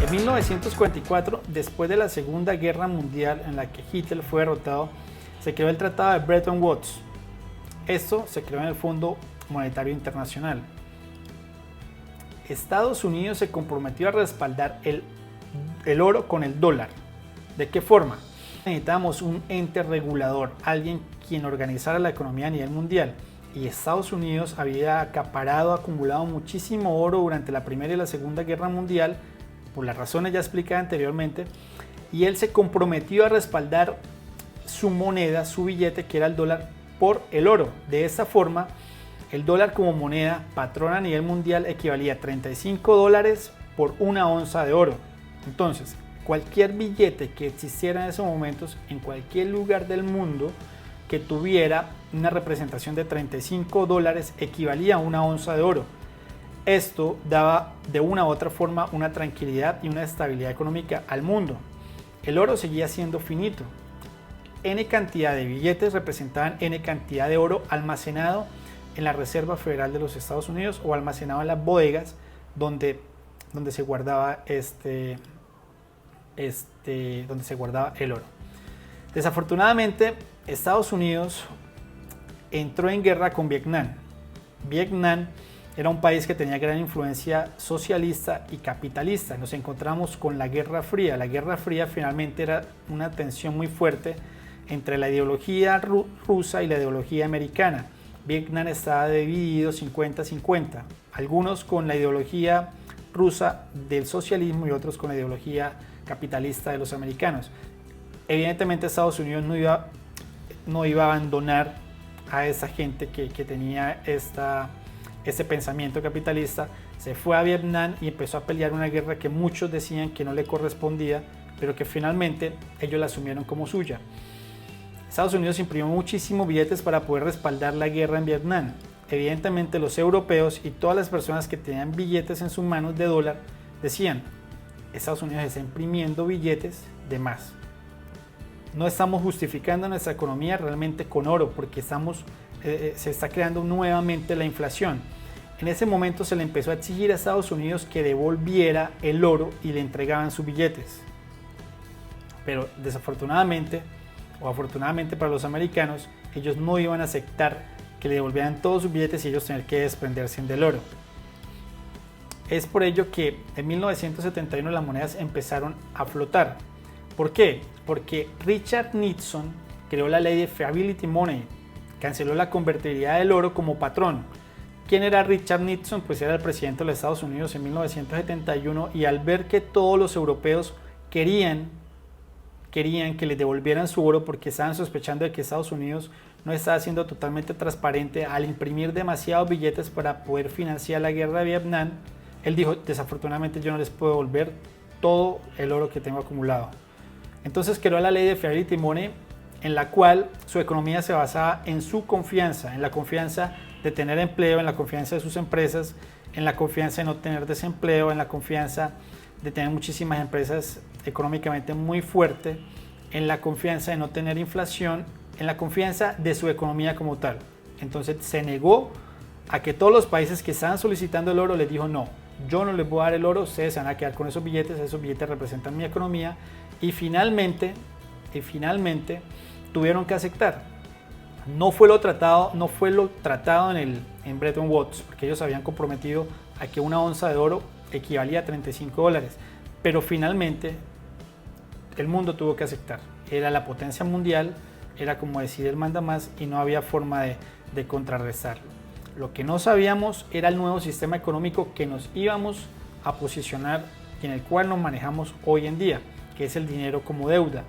En 1944, después de la Segunda Guerra Mundial en la que Hitler fue derrotado, se creó el Tratado de Bretton Woods. Esto se creó en el Fondo Monetario Internacional. Estados Unidos se comprometió a respaldar el oro con el dólar. ¿De qué forma? Necesitábamos un ente regulador, alguien quien organizara la economía a nivel mundial. Y Estados Unidos había acumulado muchísimo oro durante la Primera y la Segunda Guerra Mundial, por las razones ya explicadas anteriormente, y él se comprometió a respaldar su moneda, su billete, que era el dólar, por el oro. De esta forma, el dólar como moneda patrona a nivel mundial equivalía a 35 dólares por una onza de oro. Entonces, cualquier billete que existiera en esos momentos, en cualquier lugar del mundo que tuviera una representación de 35 dólares, equivalía a una onza de oro. Esto daba de una u otra forma una tranquilidad y una estabilidad económica al mundo. El oro seguía siendo finito. N cantidad de billetes representaban N cantidad de oro almacenado en la Reserva Federal de los Estados Unidos o almacenado en las bodegas donde se guardaba donde se guardaba el oro. Desafortunadamente, Estados Unidos entró en guerra con Vietnam. Vietnam era un país que tenía gran influencia socialista y capitalista. Nos encontramos con la Guerra Fría. La Guerra Fría finalmente era una tensión muy fuerte entre la ideología rusa y la ideología americana. Vietnam estaba dividido 50-50, algunos con la ideología rusa del socialismo y otros con la ideología capitalista de los americanos. Evidentemente Estados Unidos no iba a abandonar a esa gente que tenía este pensamiento capitalista. Se fue a Vietnam y empezó a pelear una guerra que muchos decían que no le correspondía, pero que finalmente ellos la asumieron como suya. Estados Unidos imprimió muchísimos billetes para poder respaldar la guerra en Vietnam. Evidentemente los europeos y todas las personas que tenían billetes en sus manos de dólar decían: Estados Unidos está imprimiendo billetes de más. No estamos justificando nuestra economía realmente con oro porque se está creando nuevamente la inflación. En ese momento se le empezó a exigir a Estados Unidos que devolviera el oro y le entregaban sus billetes. Pero desafortunadamente o afortunadamente para los americanos, ellos no iban a aceptar que le devolvieran todos sus billetes y ellos tener que desprenderse del oro. Es por ello que en 1971 las monedas empezaron a flotar. ¿Por qué? Porque Richard Nixon creó la ley de Fiability Money, canceló la convertibilidad del oro como patrón. ¿Quién era Richard Nixon? Pues era el presidente de los Estados Unidos en 1971, y al ver que todos los europeos querían que les devolvieran su oro porque estaban sospechando de que Estados Unidos no estaba siendo totalmente transparente al imprimir demasiados billetes para poder financiar la guerra de Vietnam, él dijo: desafortunadamente yo no les puedo devolver todo el oro que tengo acumulado. Entonces creó la ley de Fiability Money, en la cual su economía se basaba en su confianza, en la confianza de tener empleo, en la confianza de sus empresas, en la confianza de no tener desempleo, en la confianza de tener muchísimas empresas económicamente muy fuertes, en la confianza de no tener inflación, en la confianza de su economía como tal. Entonces se negó a que todos los países que estaban solicitando el oro les dijo: no, yo no les voy a dar el oro, ustedes se van a quedar con esos billetes representan mi economía, y finalmente tuvieron que aceptar. No fue lo tratado en Bretton Woods, porque ellos habían comprometido a que una onza de oro equivalía a 35 dólares, pero finalmente el mundo tuvo que aceptar. Era la potencia mundial, era como decir el manda más, y no había forma de contrarrestarlo. Lo que no sabíamos era el nuevo sistema económico que nos íbamos a posicionar y en el cual nos manejamos hoy en día, que es el dinero como deuda.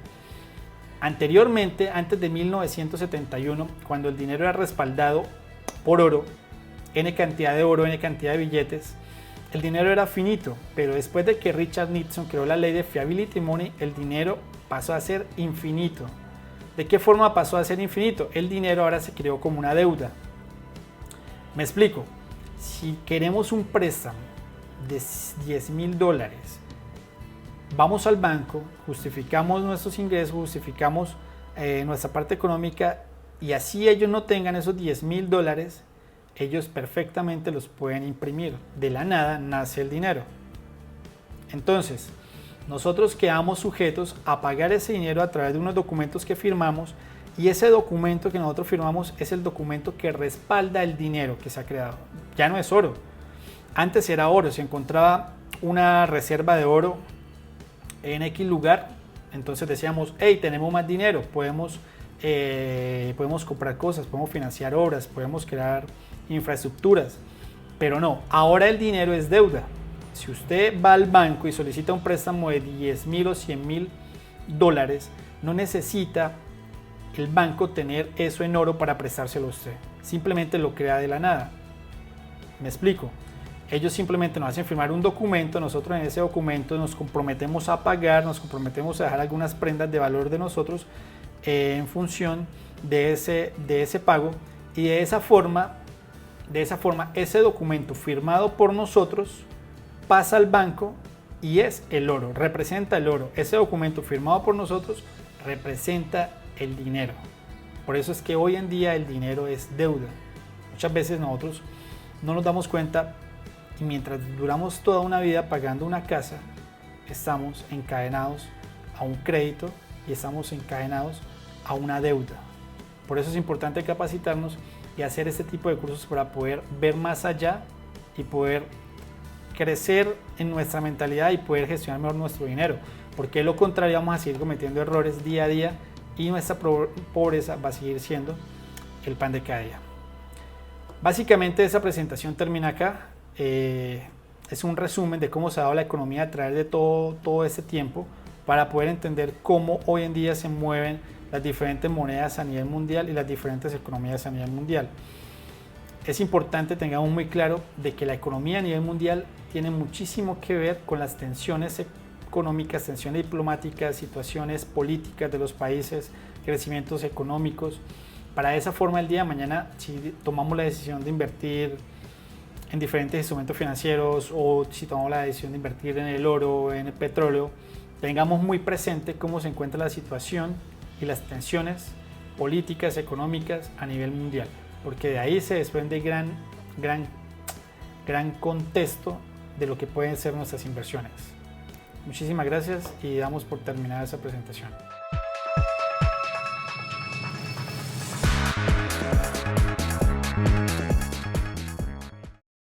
Anteriormente, antes de 1971, cuando el dinero era respaldado por oro, N cantidad de oro, N cantidad de billetes, el dinero era finito, pero después de que Richard Nixon creó la ley de Fiability Money, el dinero pasó a ser infinito. ¿De qué forma pasó a ser infinito? El dinero ahora se creó como una deuda. Me explico. Si queremos un préstamo de $10,000, vamos al banco, justificamos nuestros ingresos, justificamos nuestra parte económica, y así ellos no tengan esos $10,000, ellos perfectamente los pueden imprimir. De la nada nace el dinero. Entonces, nosotros quedamos sujetos a pagar ese dinero a través de unos documentos que firmamos, y ese documento que nosotros firmamos es el documento que respalda el dinero que se ha creado. Ya no es oro. Antes era oro, se encontraba una reserva de oro en X lugar, entonces decíamos, hey, tenemos más dinero, podemos comprar cosas, podemos financiar obras, podemos crear infraestructuras, pero no, ahora el dinero es deuda. Si usted va al banco y solicita un préstamo de 10,000 o 100,000 dólares, no necesita el banco tener eso en oro para prestárselo a usted, simplemente lo crea de la nada. Me explico. Ellos simplemente nos hacen firmar un documento, nosotros en ese documento nos comprometemos a pagar, nos comprometemos a dejar algunas prendas de valor de nosotros en función de ese pago, y de esa forma ese documento firmado por nosotros pasa al banco y es el oro, representa el oro. Ese documento firmado por nosotros representa el dinero. Por eso es que hoy en día el dinero es deuda. Muchas veces nosotros no nos damos cuenta, y mientras duramos toda una vida pagando una casa, estamos encadenados a un crédito y estamos encadenados a una deuda. Por eso es importante capacitarnos y hacer este tipo de cursos para poder ver más allá y poder crecer en nuestra mentalidad y poder gestionar mejor nuestro dinero, porque de lo contrario vamos a seguir cometiendo errores día a día y nuestra pobreza va a seguir siendo el pan de cada día. Básicamente esa presentación termina acá. Es un resumen de cómo se ha dado la economía a través de todo este tiempo, para poder entender cómo hoy en día se mueven las diferentes monedas a nivel mundial y las diferentes economías a nivel mundial. Es importante tengamos muy claro de que la economía a nivel mundial tiene muchísimo que ver con las tensiones económicas, tensiones diplomáticas, situaciones políticas de los países, crecimientos económicos. Para esa forma el día de mañana, si tomamos la decisión de invertir en diferentes instrumentos financieros, o si tomamos la decisión de invertir en el oro, en el petróleo, tengamos muy presente cómo se encuentra la situación y las tensiones políticas, económicas a nivel mundial, porque de ahí se desprende gran contexto de lo que pueden ser nuestras inversiones. Muchísimas gracias y damos por terminada esa presentación.